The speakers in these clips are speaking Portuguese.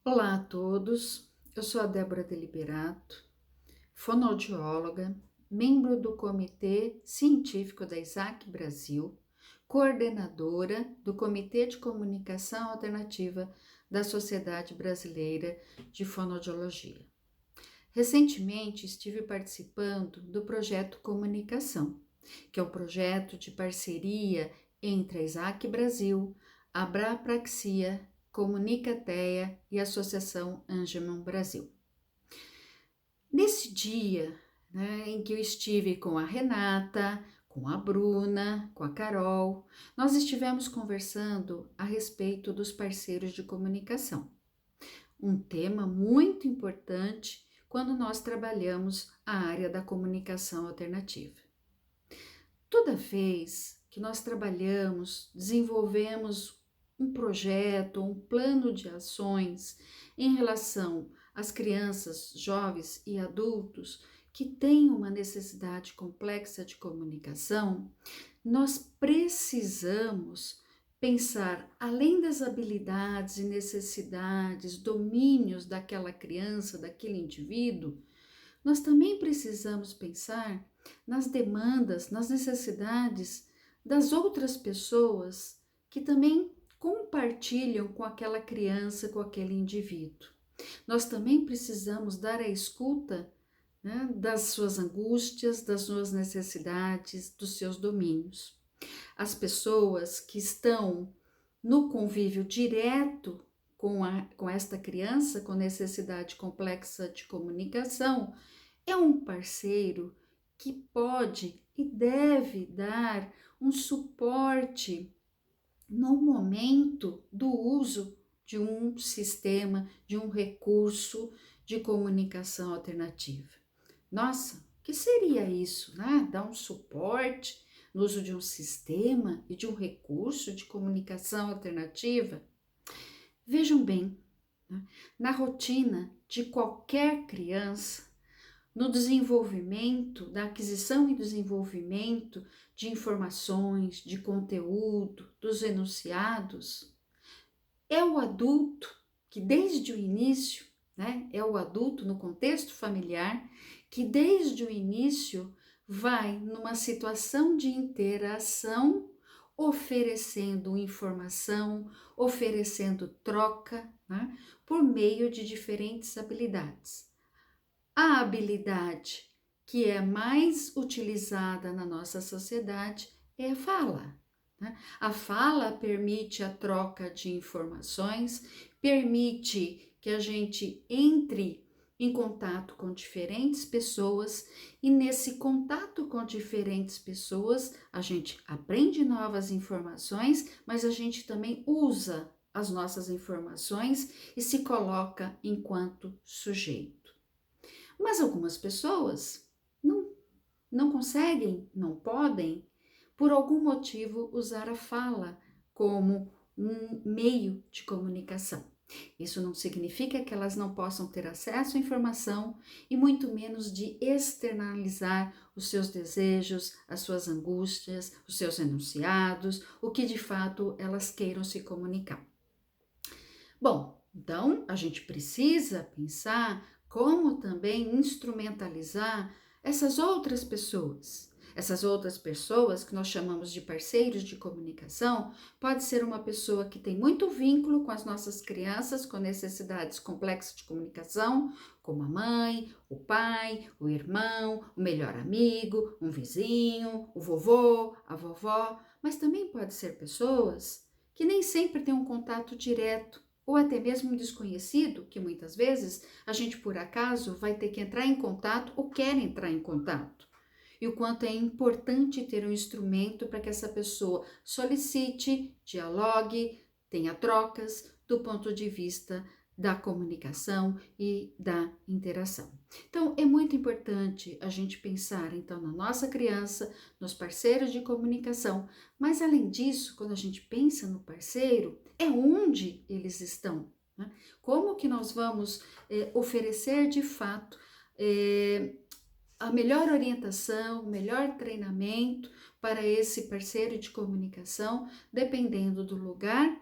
Olá a todos, eu sou a Débora Deliberato, fonoaudióloga, membro do Comitê Científico da Isaac Brasil, coordenadora do Comitê de Comunicação Alternativa da Sociedade Brasileira de Fonoaudiologia. Recentemente estive participando do projeto Comunicação, que é um projeto de parceria entre a Isaac Brasil, a Abrapraxia, Comunicateia e a Associação Angemon Brasil. Nesse dia, em que eu estive com a Renata, com a Bruna, com a Carol, nós estivemos conversando a respeito dos parceiros de comunicação. Um tema muito importante quando nós trabalhamos a área da comunicação alternativa. Toda vez que nós trabalhamos, desenvolvemos um projeto, um plano de ações em relação às crianças, jovens e adultos que têm uma necessidade complexa de comunicação, nós precisamos pensar além das habilidades e necessidades, domínios daquela criança, daquele indivíduo, nós também precisamos pensar nas demandas, nas necessidades das outras pessoas que também compartilham com aquela criança, com aquele indivíduo. Nós também precisamos dar a escuta, das suas angústias, das suas necessidades, dos seus domínios. As pessoas que estão no convívio direto com esta criança com necessidade complexa de comunicação é um parceiro que pode e deve dar um suporte no momento do uso de um sistema, de um recurso de comunicação alternativa. Nossa, o que seria isso, né? Dar um suporte no uso de um sistema e de um recurso de comunicação alternativa? Vejam bem, na rotina de qualquer criança, no desenvolvimento, da aquisição e desenvolvimento de informações, de conteúdo, dos enunciados, é o adulto que desde o início, é o adulto no contexto familiar, que desde o início vai numa situação de interação, oferecendo informação, oferecendo troca, por meio de diferentes habilidades. A habilidade que é mais utilizada na nossa sociedade é a fala. A fala permite a troca de informações, permite que a gente entre em contato com diferentes pessoas e nesse contato com diferentes pessoas a gente aprende novas informações, mas a gente também usa as nossas informações e se coloca enquanto sujeito. Mas algumas pessoas não conseguem, não podem, por algum motivo, usar a fala como um meio de comunicação. Isso não significa que elas não possam ter acesso à informação e muito menos de externalizar os seus desejos, as suas angústias, os seus enunciados, o que de fato elas queiram se comunicar. Bom, então a gente precisa pensar como também instrumentalizar essas outras pessoas. Essas outras pessoas que nós chamamos de parceiros de comunicação, pode ser uma pessoa que tem muito vínculo com as nossas crianças com necessidades complexas de comunicação, como a mãe, o pai, o irmão, o melhor amigo, um vizinho, o vovô, a vovó, mas também pode ser pessoas que nem sempre têm um contato direto ou até mesmo um desconhecido, que muitas vezes a gente por acaso vai ter que entrar em contato ou quer entrar em contato. E o quanto é importante ter um instrumento para que essa pessoa solicite, dialogue, tenha trocas do ponto de vista da comunicação e da interação. Então, é muito importante a gente pensar, então, na nossa criança, nos parceiros de comunicação, mas além disso, quando a gente pensa no parceiro, é onde eles estão, Como que nós vamos oferecer de fato a melhor orientação, o melhor treinamento para esse parceiro de comunicação, dependendo do lugar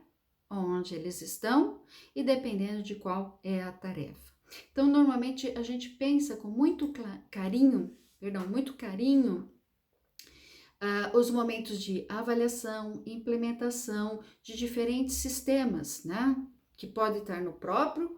onde eles estão e dependendo de qual é a tarefa. Então, normalmente a gente pensa com muito carinho, os momentos de avaliação, implementação de diferentes sistemas, né? Que pode estar no próprio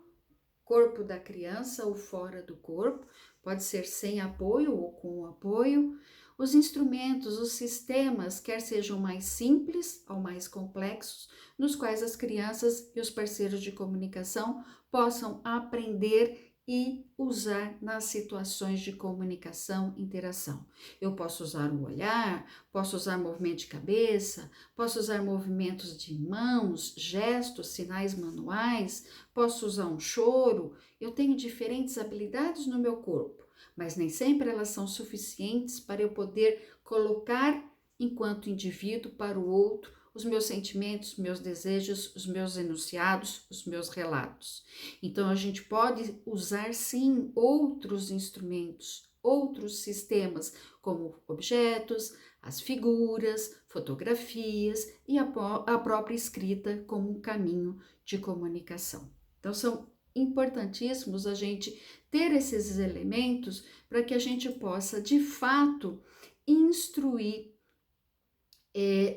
corpo da criança ou fora do corpo, pode ser sem apoio ou com apoio. Os instrumentos, os sistemas, quer sejam mais simples ou mais complexos, nos quais as crianças e os parceiros de comunicação possam aprender e usar nas situações de comunicação e interação. Eu posso usar o olhar, posso usar movimento de cabeça, posso usar movimentos de mãos, gestos, sinais manuais, posso usar um choro. Eu tenho diferentes habilidades no meu corpo, mas nem sempre elas são suficientes para eu poder colocar, enquanto indivíduo, para o outro, os meus sentimentos, meus desejos, os meus enunciados, os meus relatos. Então, a gente pode usar, sim, outros instrumentos, outros sistemas, como objetos, as figuras, fotografias e a própria escrita como um caminho de comunicação. Então, são importantíssimos a gente ter esses elementos para que a gente possa, de fato, instruir,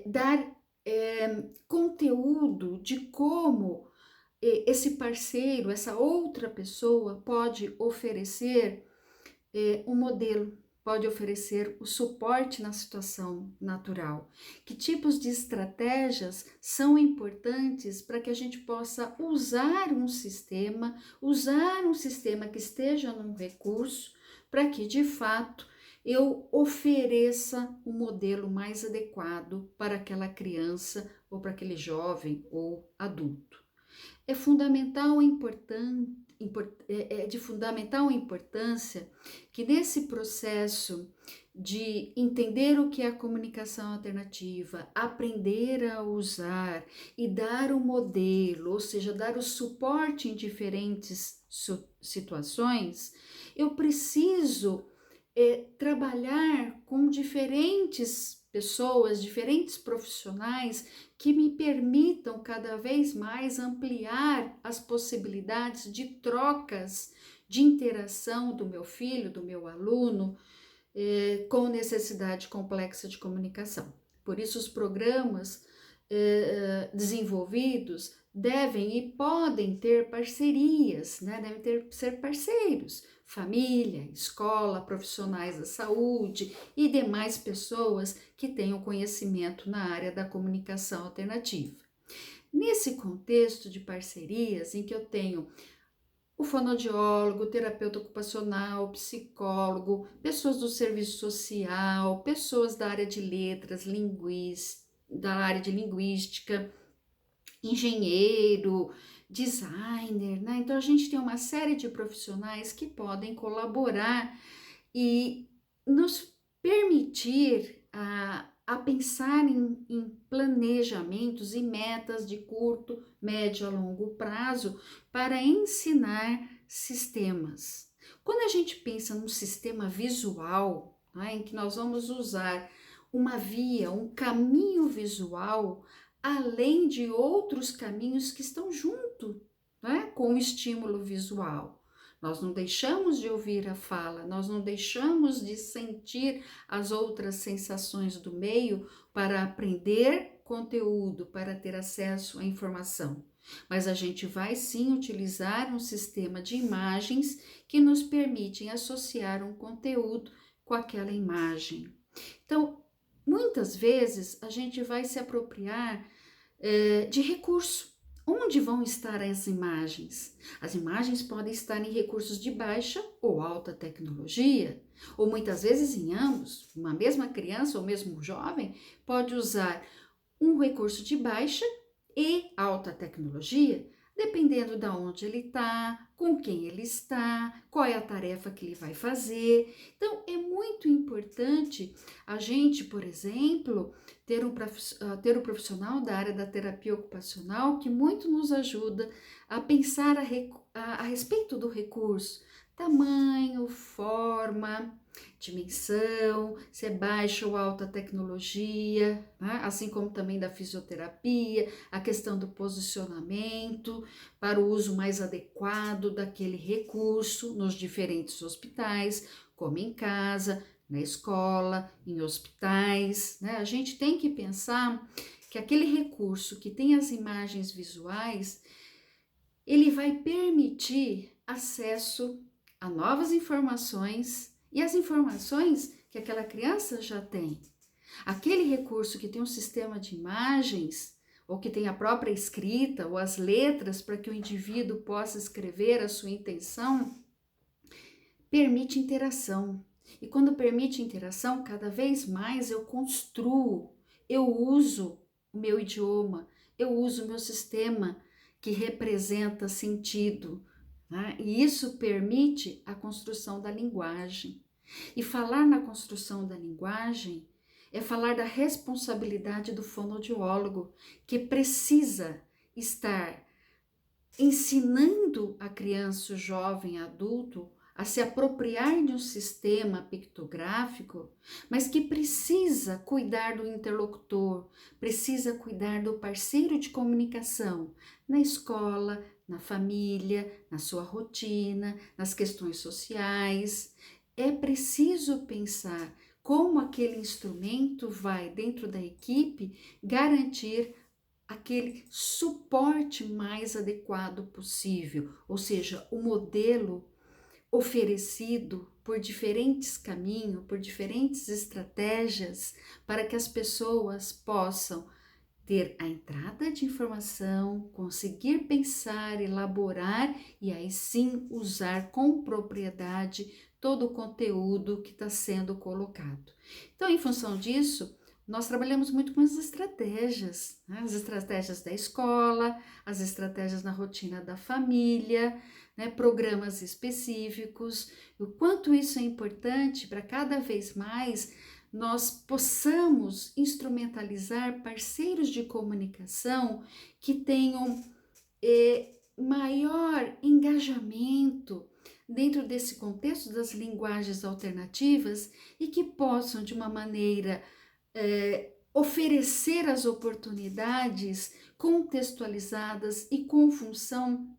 dar conteúdo de como esse parceiro, essa outra pessoa pode oferecer um modelo, pode oferecer o suporte na situação natural. Que tipos de estratégias são importantes para que a gente possa usar um sistema que esteja num recurso, para que de fato eu ofereça um modelo mais adequado para aquela criança ou para aquele jovem ou adulto. É de fundamental importância que nesse processo de entender o que é a comunicação alternativa, aprender a usar e dar o modelo, ou seja, dar o suporte em diferentes situações, eu preciso trabalhar com diferentes pessoas, diferentes profissionais que me permitam cada vez mais ampliar as possibilidades de trocas, de interação do meu filho, do meu aluno, com necessidade complexa de comunicação. Por isso, os programas desenvolvidos devem e podem ter parcerias, né? Devem ser parceiros, família, escola, profissionais da saúde e demais pessoas que tenham conhecimento na área da comunicação alternativa. Nesse contexto de parcerias, em que eu tenho o fonoaudiólogo, o terapeuta ocupacional, o psicólogo, pessoas do serviço social, pessoas da área de letras, da área de linguística, engenheiro, designer, né? Então a gente tem uma série de profissionais que podem colaborar e nos permitir a pensar em planejamentos e metas de curto, médio a longo prazo para ensinar sistemas. Quando a gente pensa num sistema visual, né, em que nós vamos usar uma via, um caminho visual, além de outros caminhos que estão junto, né, com o estímulo visual. Nós não deixamos de ouvir a fala, nós não deixamos de sentir as outras sensações do meio para aprender conteúdo, para ter acesso à informação. Mas a gente vai sim utilizar um sistema de imagens que nos permitem associar um conteúdo com aquela imagem. Então, muitas vezes a gente vai se apropriar de recurso. Onde vão estar as imagens? As imagens podem estar em recursos de baixa ou alta tecnologia, ou muitas vezes em ambos. Uma mesma criança ou mesmo jovem pode usar um recurso de baixa e alta tecnologia, dependendo de onde ele está, com quem ele está, qual é a tarefa que ele vai fazer. Então, é muito importante a gente, por exemplo, ter um profissional da área da terapia ocupacional que muito nos ajuda a pensar a respeito do recurso, tamanho, forma, dimensão, se é baixa ou alta tecnologia, né? Assim como também da fisioterapia, a questão do posicionamento para o uso mais adequado daquele recurso nos diferentes hospitais, como em casa, na escola, em hospitais, né? A gente tem que pensar que aquele recurso que tem as imagens visuais, ele vai permitir acesso a novas informações e as informações que aquela criança já tem. Aquele recurso que tem um sistema de imagens, ou que tem a própria escrita, ou as letras para que o indivíduo possa escrever a sua intenção, permite interação. E quando permite interação, cada vez mais eu construo, eu uso o meu idioma, eu uso o meu sistema que representa sentido, né? E isso permite a construção da linguagem. E falar na construção da linguagem é falar da responsabilidade do fonoaudiólogo, que precisa estar ensinando a criança, o jovem, adulto a se apropriar de um sistema pictográfico, mas que precisa cuidar do interlocutor, precisa cuidar do parceiro de comunicação na escola, na família, na sua rotina, nas questões sociais. É preciso pensar como aquele instrumento vai, dentro da equipe, garantir aquele suporte mais adequado possível, ou seja, o modelo oferecido por diferentes caminhos, por diferentes estratégias, para que as pessoas possam ter a entrada de informação, conseguir pensar, elaborar e aí sim usar com propriedade todo o conteúdo que está sendo colocado. Então, em função disso, nós trabalhamos muito com as estratégias, né? As estratégias da escola, as estratégias na rotina da família, né? Programas específicos, o quanto isso é importante para cada vez mais nós possamos instrumentalizar parceiros de comunicação que tenham maior engajamento dentro desse contexto das linguagens alternativas e que possam, de uma maneira, oferecer as oportunidades contextualizadas e com função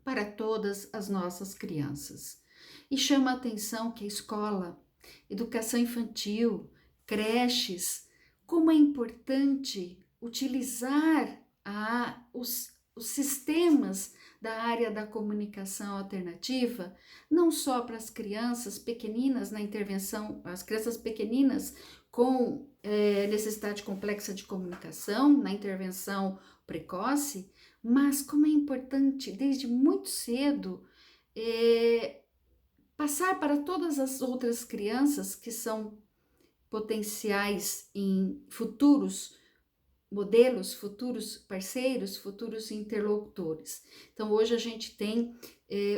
para todas as nossas crianças. E chama a atenção que a escola, educação infantil, creches, como é importante utilizar os sistemas da área da comunicação alternativa, não só para as crianças pequeninas na intervenção, as crianças pequeninas com necessidade complexa de comunicação, na intervenção precoce, mas como é importante desde muito cedo passar para todas as outras crianças que são potenciais em futuros modelos, futuros parceiros, futuros interlocutores. Então, hoje a gente tem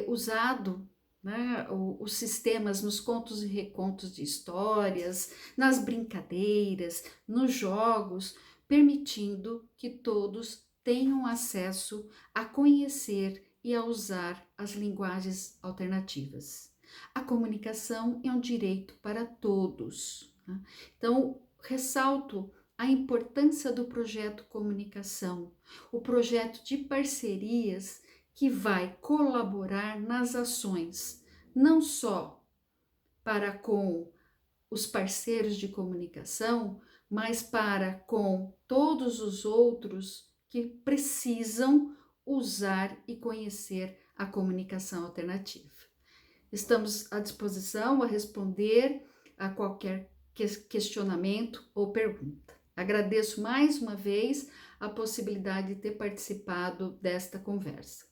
usado, né, os sistemas nos contos e recontos de histórias, nas brincadeiras, nos jogos, permitindo que todos tenham acesso a conhecer e a usar as linguagens alternativas. A comunicação é um direito para todos, né? Então, ressalto a importância do projeto comunicação, o projeto de parcerias que vai colaborar nas ações, não só para com os parceiros de comunicação, mas para com todos os outros que precisam usar e conhecer a comunicação alternativa. Estamos à disposição a responder a qualquer questionamento ou pergunta. Agradeço mais uma vez a possibilidade de ter participado desta conversa.